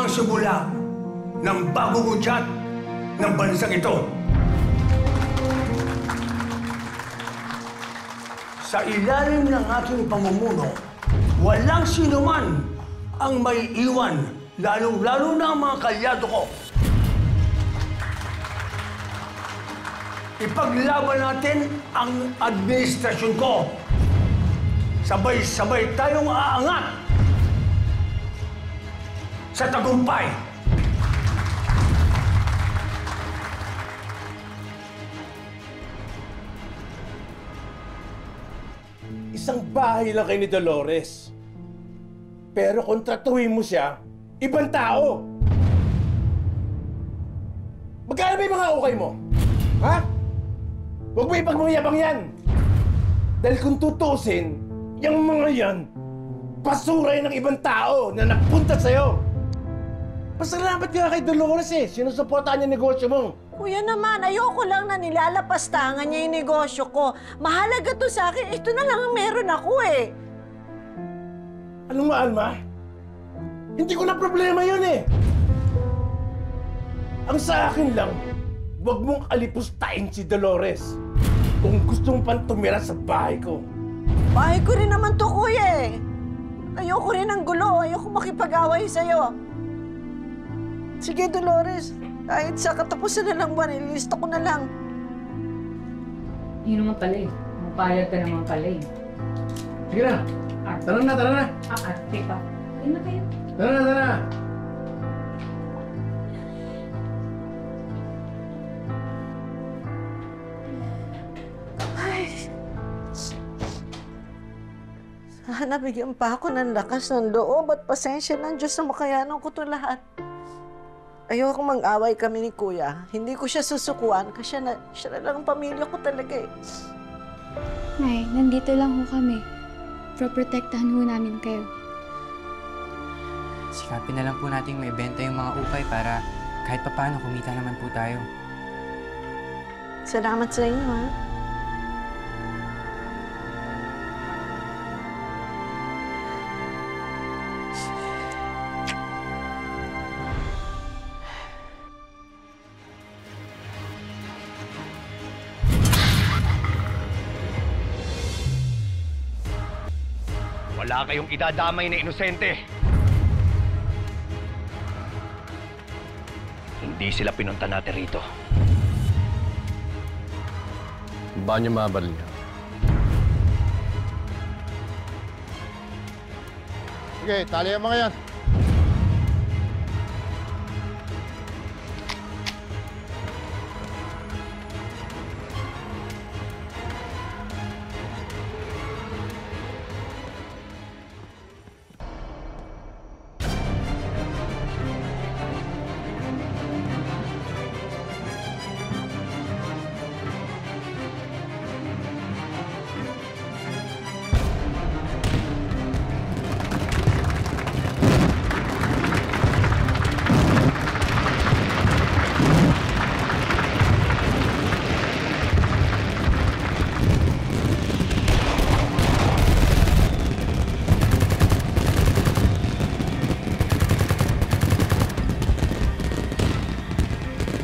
ang simula ng bagong udyat ng bansang ito. Sa ilalim ng aking pamumuno, walang sinuman ang may iwan, lalong-lalo na ang mga kalyado ko. Ipaglaban natin ang administrasyon ko. Sabay-sabay tayong aangat sa tagumpay. Isang bahay lang kayo ni Dolores. Pero kontratuhin mo siya, ibang tao. Magkano ba yung mga ukay mo? Ha? Huwag mo ipagmayabang yan. Dahil kung tutusin, yung mga yan, basura ng ibang tao na napunta sa'yo. Pasalamat ka kay Dolores eh. Sinusuportahan niya negosyo mo. Kuya naman, ayoko lang na nilalapastangan niya yung negosyo ko. Mahalaga to sa akin. Ito na lang ang meron ako eh. Anong nga, Alma? Hindi ko na problema yun eh. Ang sa akin lang, huwag mong alipustahin si Dolores kung gusto mo pang tumira sa bahay ko. Bahay ko rin naman to, kuya eh. Ayoko rin ng gulo. Ayoko makipag-away sa'yo. Sige, Dolores. Kahit sa katapusan na lang buwan, ililista ko na lang. Yun naman pala eh. Mapayag ka naman pala eh. Sige na. Tara na, tara na. Arte pa. Yun na kayo. Tara na, tara na. Ay. Sana bigyan pa ako ng lakas ng loob at pasensya ng Diyos na makayanan ko to lahat. Ayoko mag-away kami ni Kuya. Hindi ko siya susukuan kasi siya na lang ang pamilya ko talaga eh. Nay, nandito lang ho kami. Proprotektahan ho namin kayo. Sikapin na lang po nating maibenta yung mga ukay para kahit papaano kumita naman po tayo. Salamat sa inyo, ha? Wala kayong idadamay na inosente. Hindi sila pinunta natin rito. Ba niyo mabaril niya? Sige, tali ang mga yan.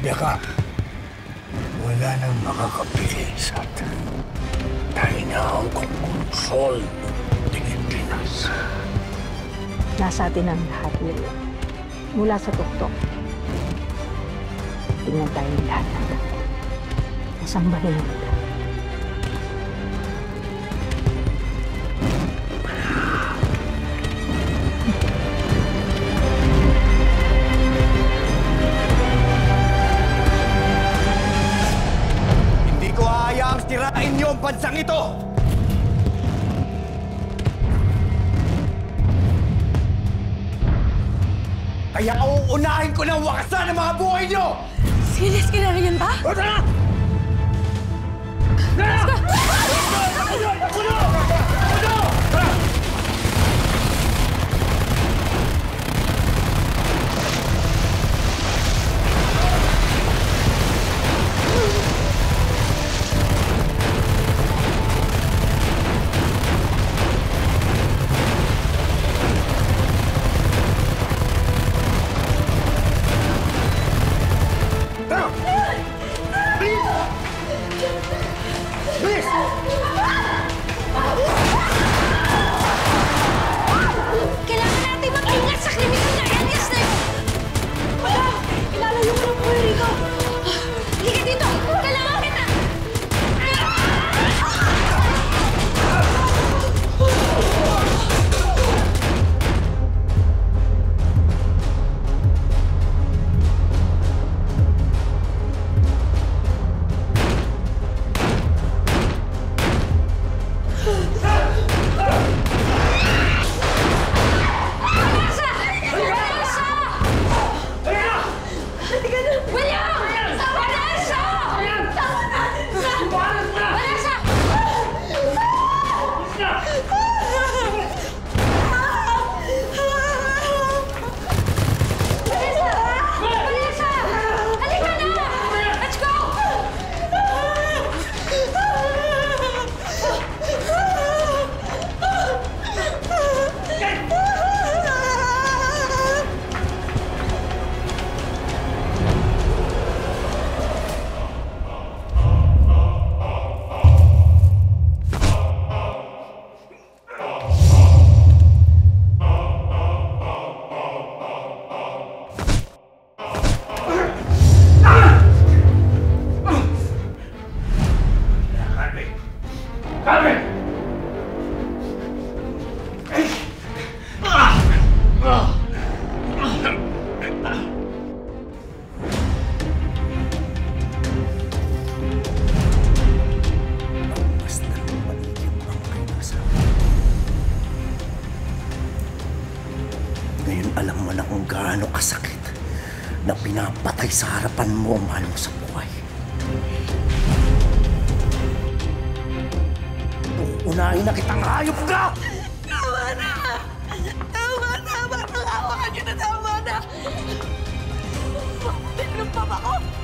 Biyaka, wala nang makakapili sa atin. Tayo na ang kontrol ng Pilipinas. Nasa atin ang lahat, Will. Mula sa tuktok. Tingnan tayo lahat ng nasambahin kita. Tirain niyo ang bansang ito! Kaya uunahin ko ng wakasan ang mga buhay niyo! Serious ka na rin ba? O, tara! Tara! Bilis! Kailangan natin mag-ingat sa kriminal na alias na yun! Madam! Ilalayo mo ng Puerto Rico! Liga dito! Kailangan kita! Ngayon alam mo na kung gaano kasakit na pinapatay sa harapan mo ang mahal mo sa buhay. Uunahin na kitang hayop ka! Tama na! Tama na! Parang awa ka nyo na! Tama na! Tinulong pa ba ko?